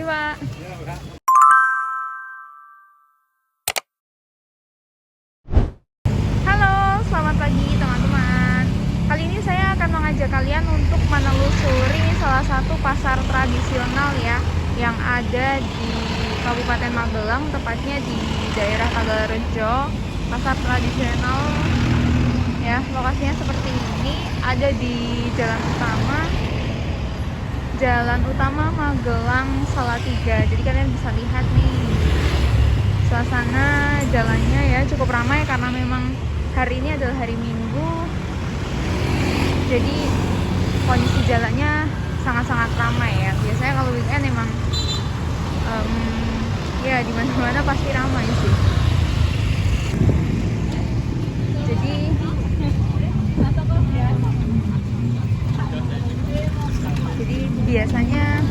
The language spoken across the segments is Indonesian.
Pak. Halo, selamat pagi teman-teman. Kali ini saya akan mengajak kalian untuk menelusuri salah satu pasar tradisional ya, yang ada di Kabupaten Magelang, tepatnya di daerah Tagalerejo. Pasar tradisional ya, lokasinya seperti ini, ada di Jalan Utama Magelang Salatiga. Jadi kalian bisa lihat nih suasana jalannya ya, cukup ramai karena memang hari ini adalah hari Minggu. Jadi kondisi jalannya sangat-sangat ramai ya. Biasanya kalau weekend emang ya di mana-mana pasti ramai sih. Jadi biasanya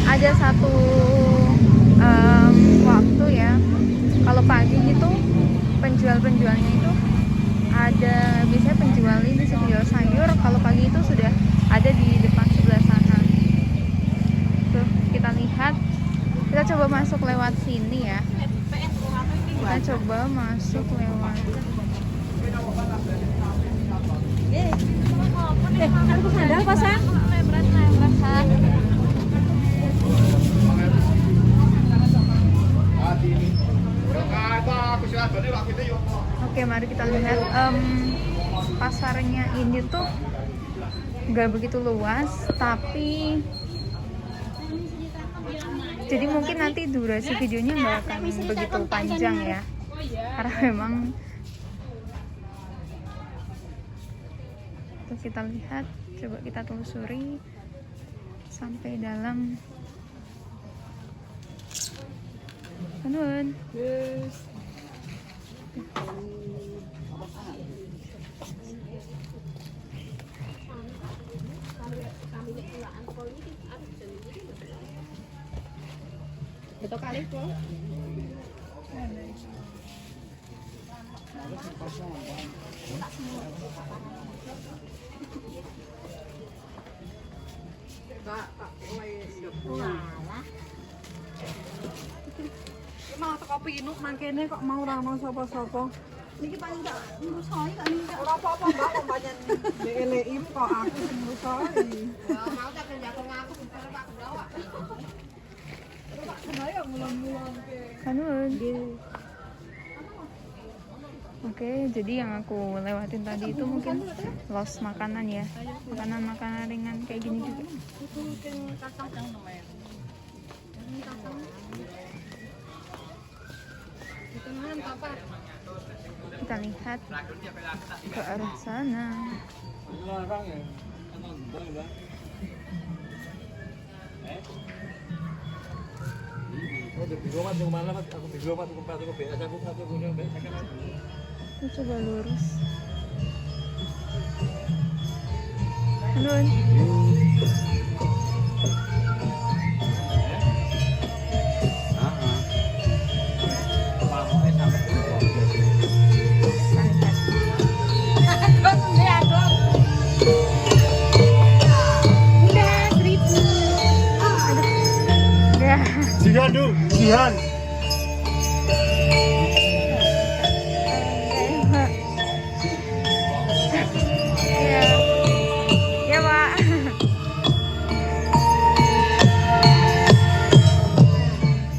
ada satu waktu ya, kalau pagi itu penjualnya itu ada, biasanya penjual ini penjual sayur kalau pagi itu sudah ada di depan sebelah sana. Tuh kita lihat, kita coba masuk lewat sini ya. Kita coba masuk lewat. Aku sandal pasang. Oke, mari kita lihat. Pasarnya ini tuh nggak begitu luas, tapi jadi mungkin nanti durasi videonya nggak akan begitu panjang ya, karena memang tuh kita lihat, coba kita telusuri sampai dalam. Kanun. Betul kali tuh. Malah teko pinuk nang kene kok mau ora ono sapa-sapa. Niki paling gak ngrusohi kok niki. Ora apa-apa, Mbak, kok pancen dieleki kok aku sing ngrusohi. Wah, mau tak jatuh ngaku bentar Pak Kedawa. Pak Kendaya ngulon-ngulon ke. Kanun. Oke, jadi yang aku lewatin tadi itu mungkin los makanan ya, makanan ringan kayak gini juga. Kita lihat ke arah sana. Kita coba lurus. Nun. Jihan. Ya Pak.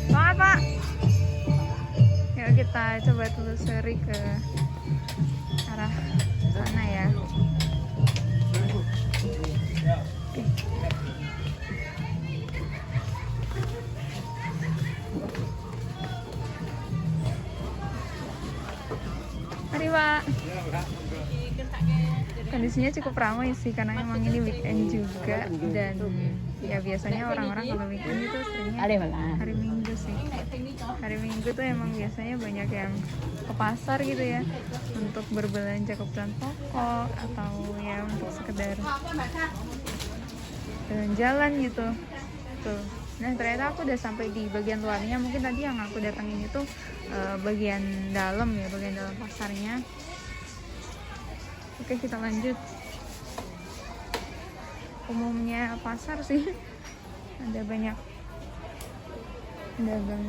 Semangat Pak. Yuk kita coba telusuri ke arah sana ya. Mari Pak. Kondisinya cukup ramai sih karena emang ini weekend juga, dan ya biasanya orang-orang kalau weekend itu seringnya hari Minggu sih. Hari Minggu tuh emang biasanya banyak yang ke pasar gitu ya, untuk berbelanja kebutuhan pokok atau ya untuk sekedar jalan-jalan gitu. Tuh. Nah ternyata aku udah sampai di bagian luarnya. Mungkin tadi yang aku datangin itu bagian dalam ya, bagian dalam pasarnya. Oke, kita lanjut. Umumnya pasar sih ada banyak dagang.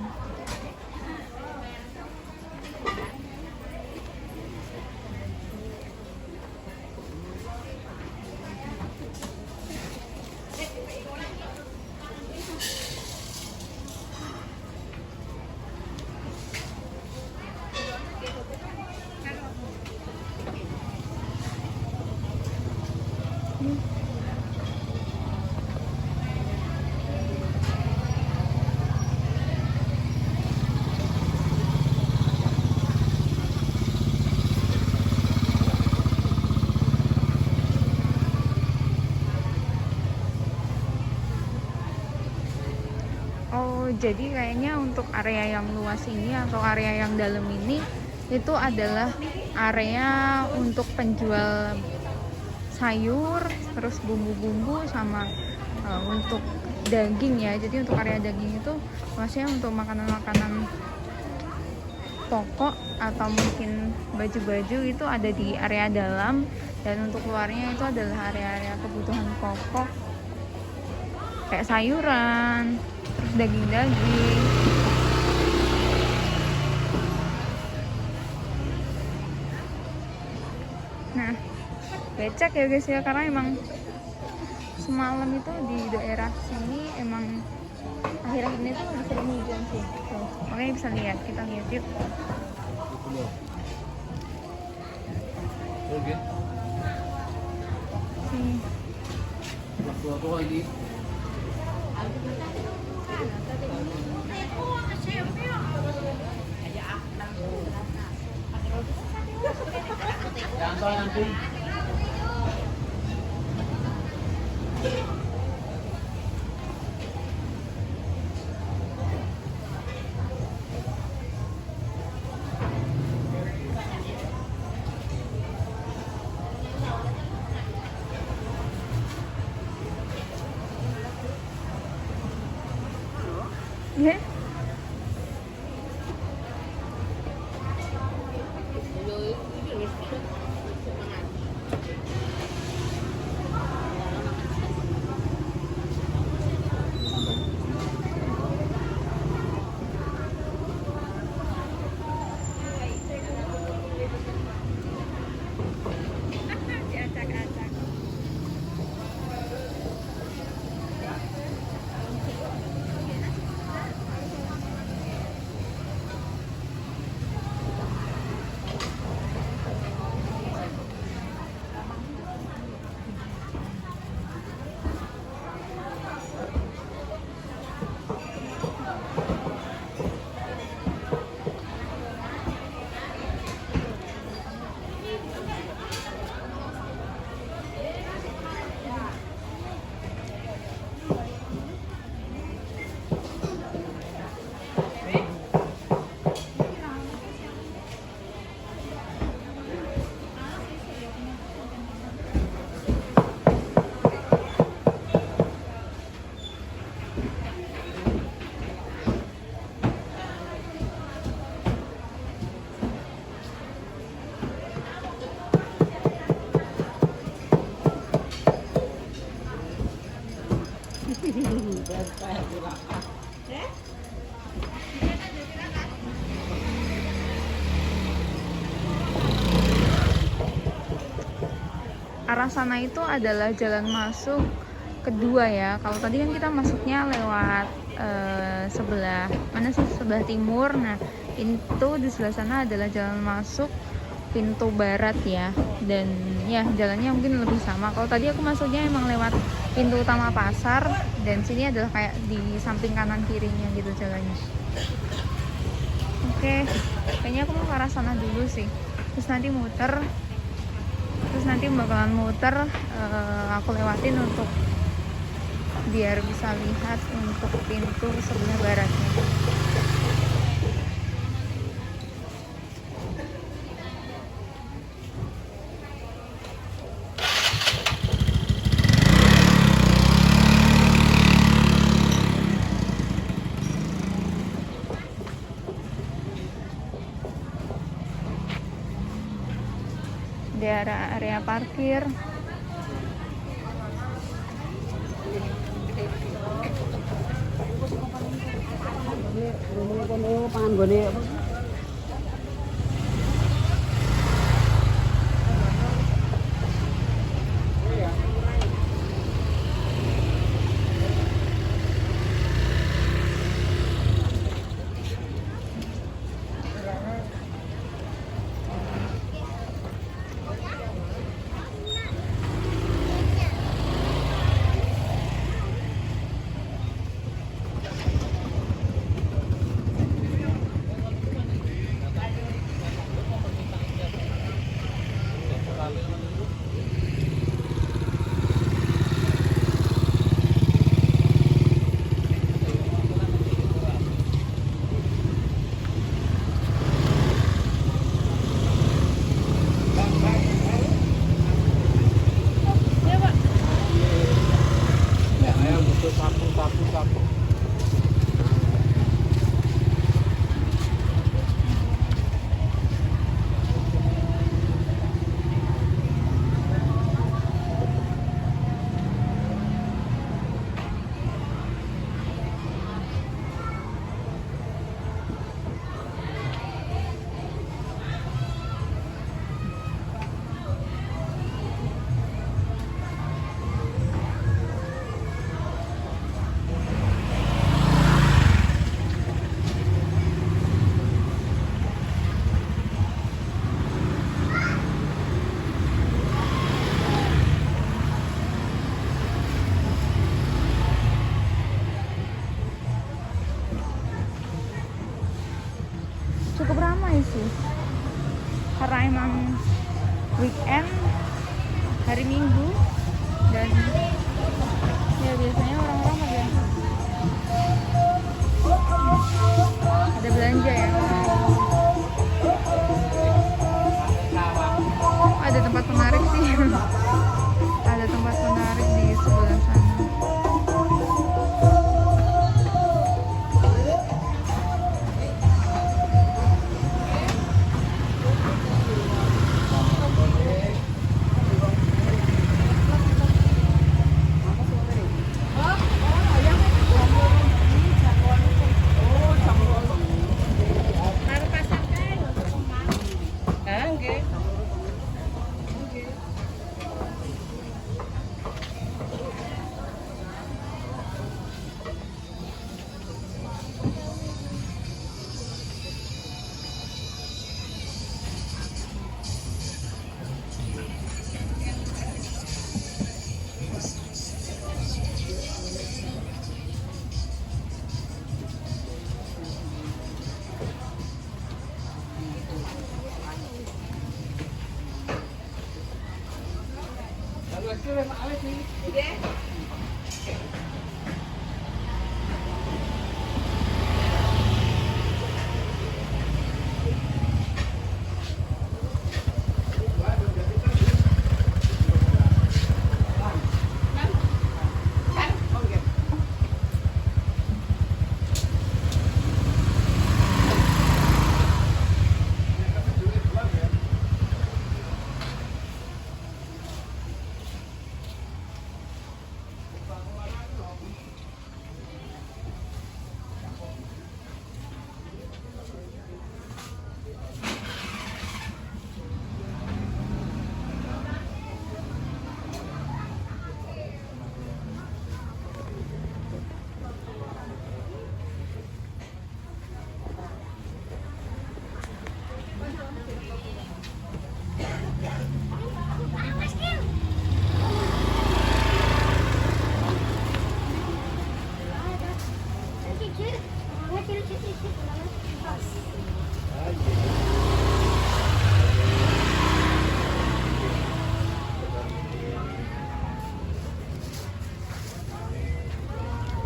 Oh, jadi kayaknya untuk area yang luas ini atau area yang dalam ini itu adalah area untuk penjual sayur, terus bumbu-bumbu sama untuk daging ya. Jadi untuk area daging itu maksudnya untuk makanan-makanan pokok atau mungkin baju-baju itu ada di area dalam, dan untuk luarnya itu adalah area-area kebutuhan pokok kayak sayuran, terus daging-daging. Nah, becek ya guys ya, karena emang semalam itu di daerah sini emang akhir-akhir ini tuh lagi sering hujan sih. Tuh, makanya bisa lihat, kita lihat yuk. Sini. Ya. Arah sana itu adalah jalan masuk kedua ya. Kalau tadi kan kita masuknya lewat sebelah mana sih, sebelah timur. Nah, pintu di sebelah sana adalah jalan masuk pintu barat ya. Dan ya jalannya mungkin lebih sama. Kalau tadi aku masuknya emang lewat pintu utama pasar, dan sini adalah kayak di samping kanan kirinya gitu jalannya. Oke, kayaknya aku mau ke arah sana dulu sih. Terus nanti muter. Terus nanti bakalan muter, aku lewatin untuk biar bisa lihat untuk pintu sebelah baratnya. Di area parkir. kono pangan gone apa? Ya Pak. Saya butuh sapu. Cukup ramai sih karena emang weekend, hari Minggu, dan ya biasanya orang-orang ada belanja ya. Ada tempat menarik sih. Ada tempat menarik di sebelah sana.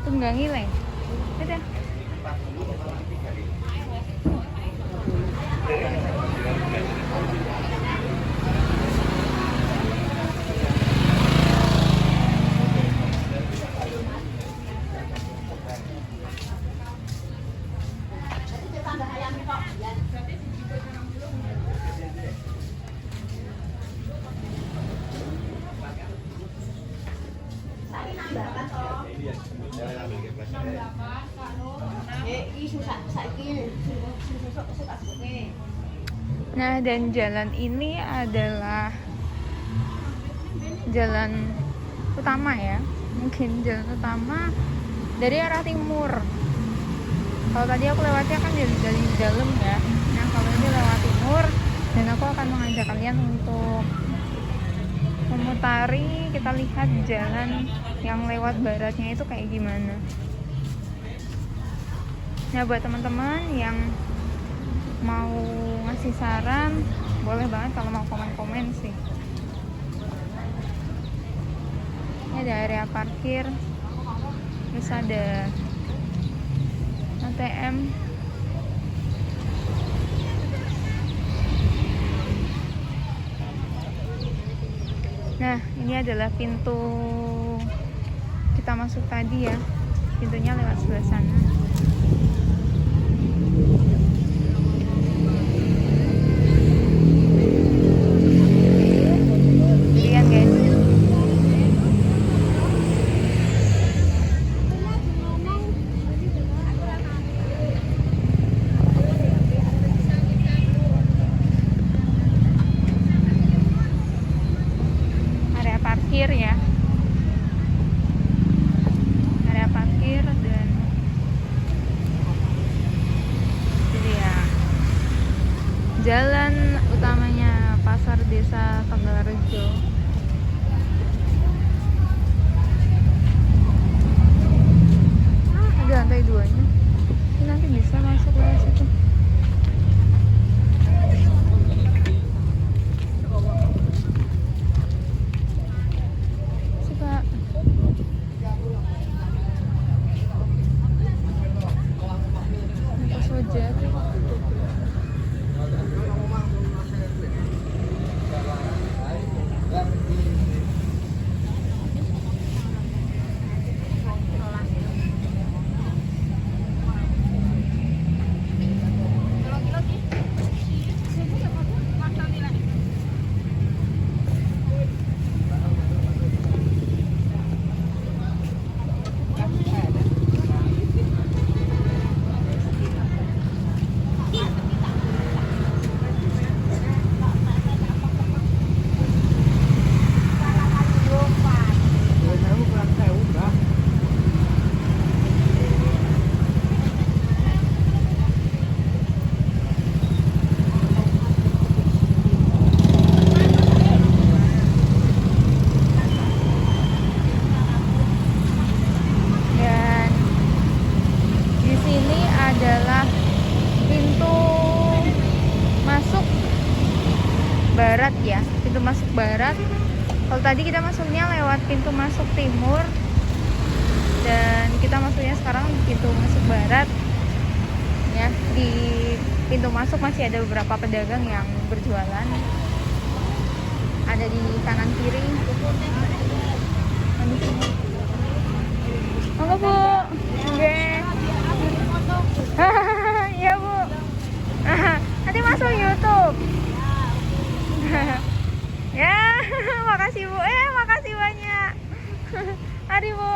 Tunggang ileng. Dadah. Saya nambah kan Nah, dan jalan ini adalah jalan utama ya, mungkin jalan utama dari arah timur. Kalau tadi aku lewatnya kan dari dalam ya. Nah, kalau ini lewat timur, dan aku akan mengajak kalian untuk memutari, kita lihat jalan yang lewat baratnya itu kayak gimana. Nah, buat teman-teman yang mau ngasih saran, boleh banget kalau mau komen-komen sih. Ini ada area parkir, terus ada ATM. Nah, ini adalah pintu kita masuk tadi ya. Pintunya lewat sebelah sana. Lihat guys. Parkir ya, area parkir, dan jadi ya jalan utamanya Pasar Desa Tegalrejo. Ada lantai 2-nya, nanti bisa masuk ke situ. Barat ya, pintu masuk barat. Kalau tadi kita masuknya lewat pintu masuk timur, dan kita masuknya sekarang di pintu masuk barat ya. Di pintu masuk masih ada beberapa pedagang yang berjualan, ada di kanan kiri. Monggo Bu. Nggih. Iya Bu. Nanti masuk YouTube. Ya, makasih Bu. Makasih banyak. Mari Bu.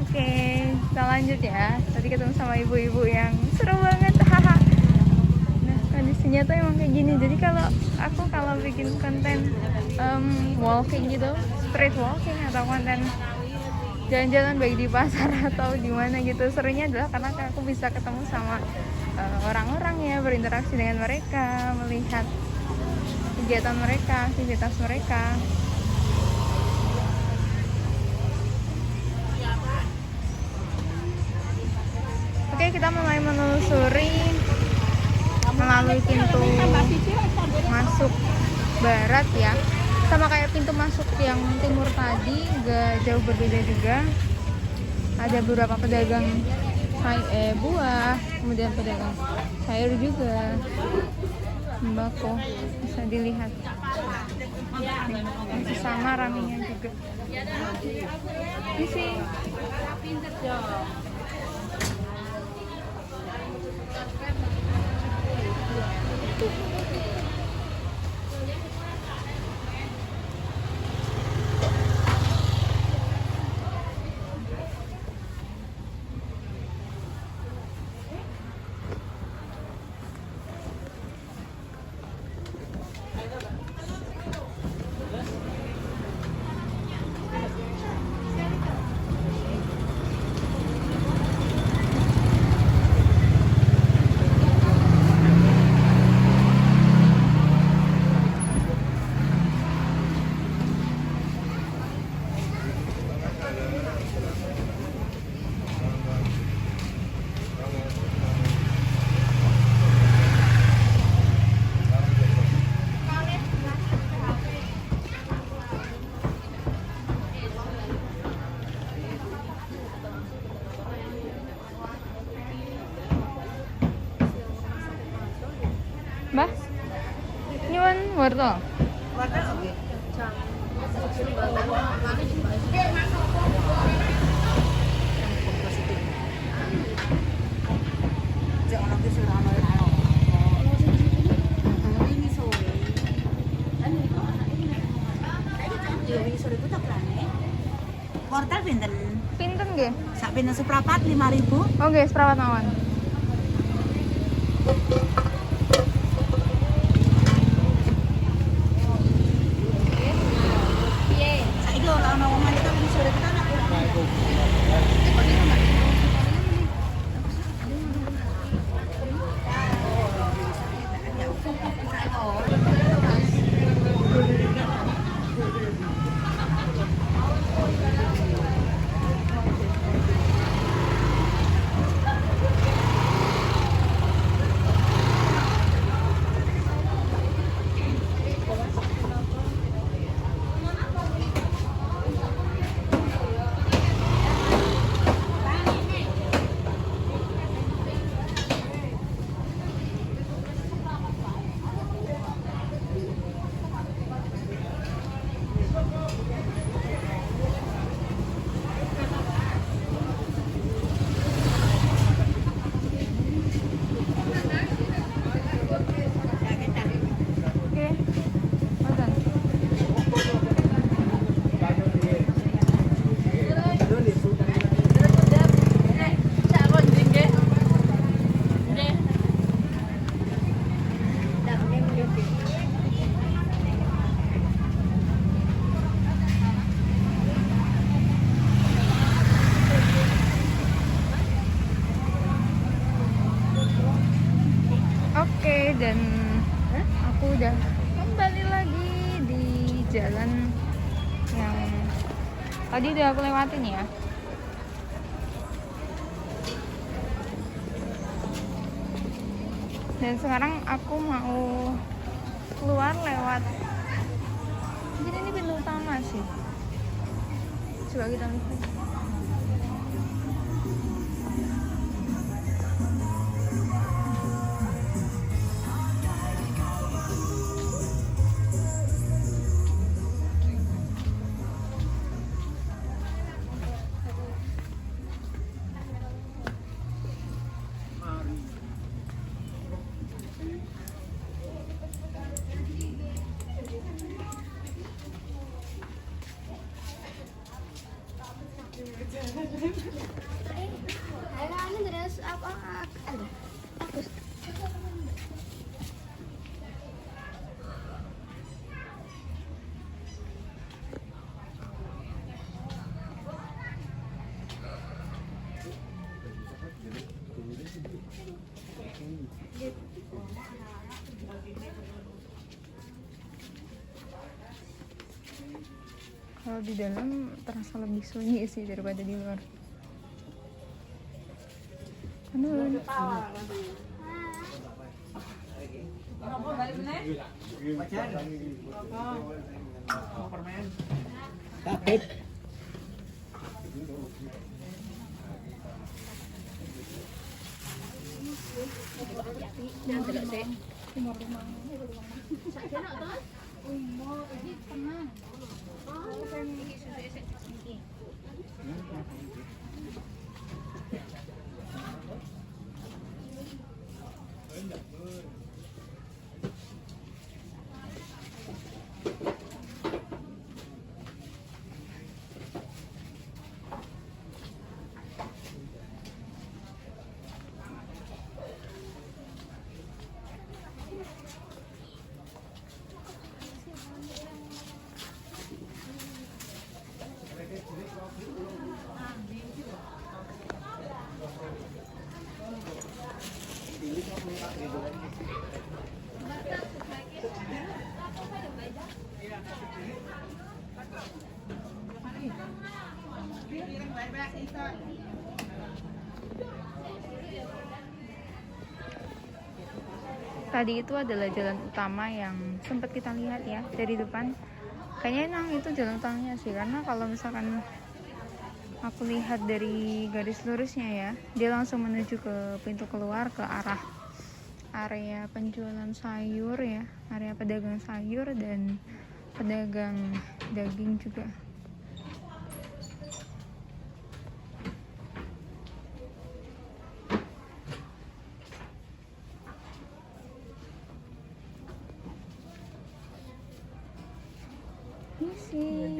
Oke, kita lanjut ya. Tadi ketemu sama ibu-ibu yang seru banget. Nah, kondisinya tuh emang kayak gini. Jadi kalau bikin konten walking gitu, street walking atau konten jalan-jalan baik di pasar atau di mana gitu, serunya adalah karena aku bisa ketemu sama orang-orang ya, berinteraksi dengan mereka, melihat kegiatan mereka, aktivitas mereka. Oke, kita mulai menelusuri melalui pintu masuk barat ya. Sama kayak pintu masuk yang timur tadi, gak jauh berbeda juga. Ada beberapa pedagang buah, kemudian pedagang sayur juga, sembako bisa dilihat. Masih sama ramenya juga. Ini sih. wortel. Wortel oke. Wortel pinten? Pinten nggih? Sak pinten seprapat 5.000. Oke, seprapat mawon. Saiki ora ana wong maneka wis sore kita nak. Oke. Mboten. Oke, dan aku udah kembali lagi di jalan yang tadi udah aku lewatin ya. Dan sekarang aku mau keluar lewat, jadi ini pintu utama sih. Coba kita lihat. Kalau di dalam terasa lebih sunyi sih daripada di luar. Aduh. Tadi itu adalah jalan utama yang sempat kita lihat ya dari depan. Kayaknya emang itu jalan utamanya sih, karena kalau misalkan aku lihat dari garis lurusnya ya, dia langsung menuju ke pintu keluar ke arah area penjualan sayur ya, area pedagang sayur dan pedagang daging juga. Ini sih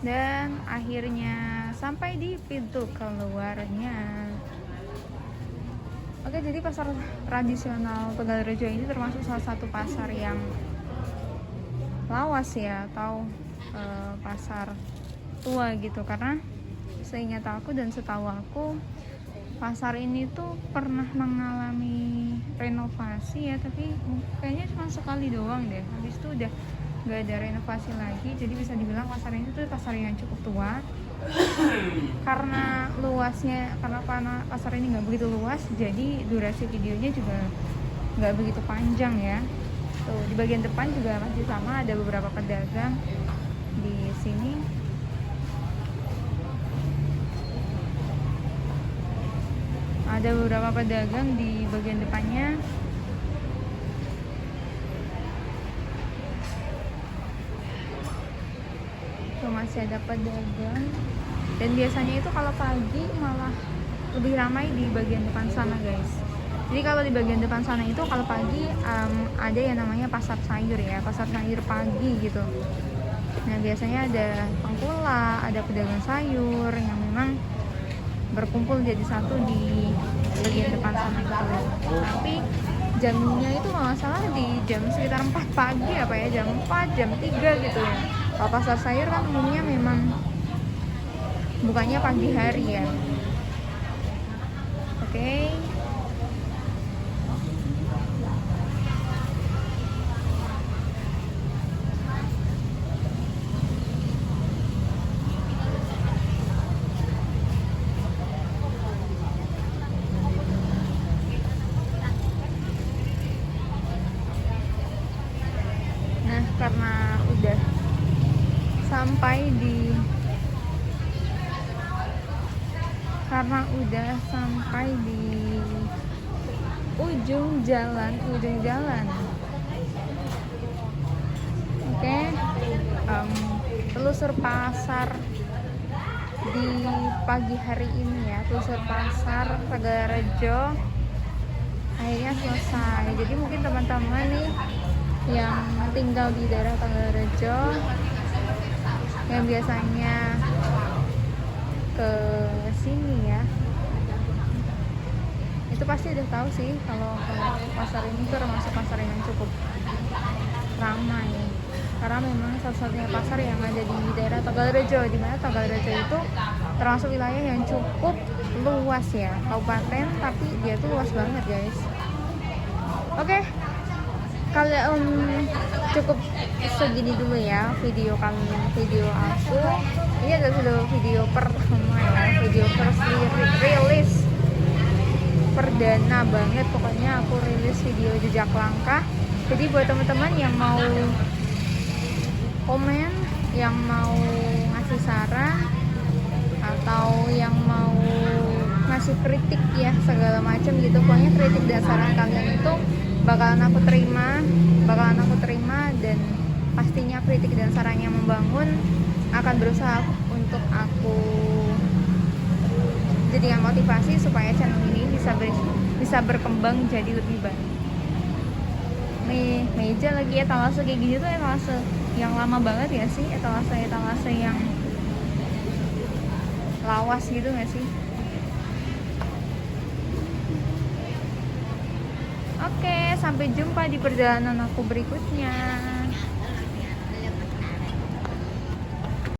dan akhirnya sampai di pintu keluarnya. Oke, jadi pasar tradisional Tegalrejo ini termasuk salah satu pasar yang lawas ya, atau pasar tua gitu, karena seingat aku dan setahu aku pasar ini tuh pernah mengalami renovasi ya, tapi kayaknya cuma sekali doang deh, habis itu udah nggak ada renovasi lagi. Jadi bisa dibilang pasar ini tuh pasar yang cukup tua karena luasnya, karena pasar ini nggak begitu luas, jadi durasi videonya juga nggak begitu panjang ya. Tuh di bagian depan juga masih sama, ada beberapa pedagang di sini. Ada beberapa pedagang di bagian depannya. Tuh masih ada pedagang. Dan biasanya itu kalau pagi malah lebih ramai di bagian depan sana guys. Jadi kalau di bagian depan sana itu kalau pagi ada yang namanya pasar sayur ya, pasar sayur pagi gitu. Nah biasanya ada pengkola, ada pedagang sayur yang memang berkumpul jadi satu di bagian depan sana gitu. Tapi jamnya itu kalau nggak salah di jam sekitar 4 pagi apa ya, jam 4, jam 3 gitu ya. Kalau pasar sayur kan umumnya memang bukanya pagi hari ya. Oke. Nah, karena udah sampai di ujung jalan. Oke. Telusur pasar di pagi hari ini ya, telusur pasar Tegalrejo akhirnya selesai. Jadi mungkin teman-teman nih yang tinggal di daerah Tegalrejo yang biasanya ke sini ya, itu pasti udah tahu sih kalau pasar ini tuh termasuk pasar yang cukup ramai, karena memang satu-satunya pasar yang ada di daerah Tegalrejo, di mana Tegalrejo itu termasuk wilayah yang cukup luas ya, kabupaten, tapi dia tuh luas banget guys. Oke. Kalau cukup segini dulu ya video aku. Ini adalah video pertama ya, video first rilis perdana banget, pokoknya aku rilis video jejak langkah. Jadi buat teman-teman yang mau komen, yang mau ngasih saran, atau yang mau ngasih kritik ya segala macam gitu, pokoknya kritik dan saran kalian itu bakalan aku terima, dan pastinya kritik dan sarannya membangun akan berusaha untuk aku jadikan motivasi supaya channel ini bisa berkembang jadi lebih baik. meja lagi. Etalase kayak gini tuh etalase yang lama banget ya sih, etalase yang lawas gitu nggak sih? Oke, sampai jumpa di perjalanan aku berikutnya.